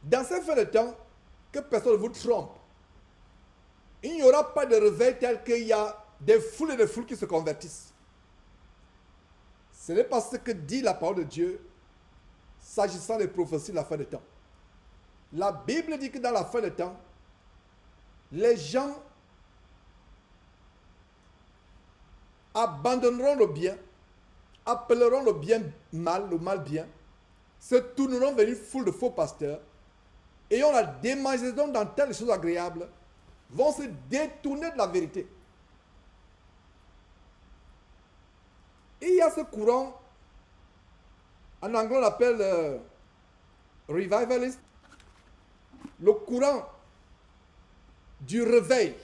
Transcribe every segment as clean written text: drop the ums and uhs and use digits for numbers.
Dans ces fins de temps, que personne ne vous trompe. Il n'y aura pas de réveil tel qu'il y a des foules et des foules qui se convertissent. Ce n'est pas ce que dit la parole de Dieu s'agissant des prophéties de la fin des temps. La Bible dit que dans la fin des temps, les gens abandonneront le bien, appelleront le bien mal, le mal bien, se tourneront vers une foule de faux pasteurs, ayant la démangeaison dans telles choses agréables, vont se détourner de la vérité. Et il y a ce courant, en anglais on l'appelle revivalist, le courant du réveil.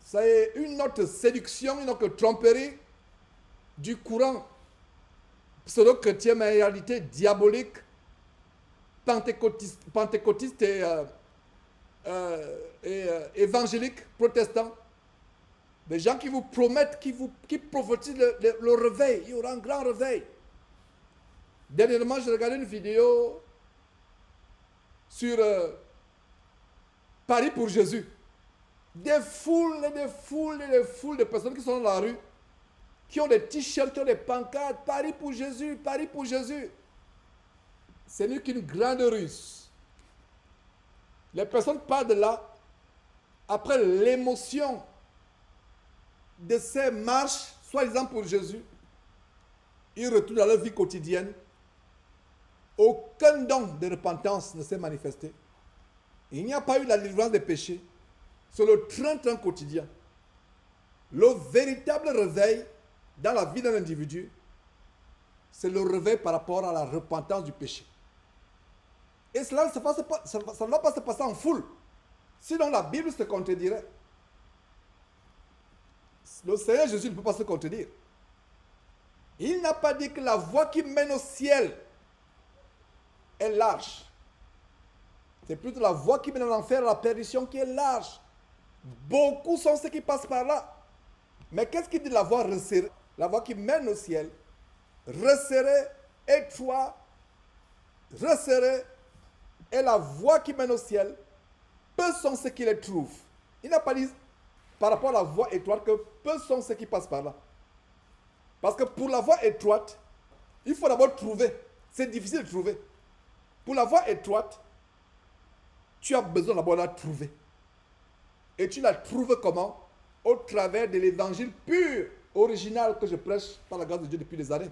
C'est une autre séduction, une autre tromperie du courant pseudo-chrétien, mais en réalité diabolique, pentecôtiste et évangélique, protestant. Des gens qui vous promettent, qui prophétisent le réveil. Il y aura un grand réveil. Dernièrement, j'ai regardé une vidéo sur Paris pour Jésus. Des foules et des foules et des foules de personnes qui sont dans la rue, qui ont des t-shirts, qui ont des pancartes, Paris pour Jésus, Paris pour Jésus. Ce n'est qu'une grande ruse. Les personnes partent de là, après l'émotion de ces marches, soi-disant pour Jésus, ils retournent dans leur vie quotidienne. Aucun don de repentance ne s'est manifesté. Il n'y a pas eu la délivrance des péchés. C'est le train-train quotidien. Le véritable réveil dans la vie d'un individu, c'est le réveil par rapport à la repentance du péché. Et cela ne doit pas se passer en foule. Sinon la Bible se contredirait. Le Seigneur Jésus ne peut pas se contredire. Il n'a pas dit que la voie qui mène au ciel est large. C'est plutôt la voie qui mène à l'enfer, à la perdition qui est large. Beaucoup sont ceux qui passent par là. Mais qu'est-ce qu'il dit de la voie resserrée? La voie qui mène au ciel, resserrée, étroite, resserrée, et la voie qui mène au ciel, peu sont ceux qui les trouvent. Il n'a pas dit par rapport à la voie étroite que peu sont ceux qui passent par là. Parce que pour la voie étroite, il faut d'abord trouver. C'est difficile de trouver. Pour la voie étroite, tu as besoin d'abord de la trouver. Et tu la trouves comment? Au travers de l'évangile pur, original que je prêche par la grâce de Dieu depuis des années.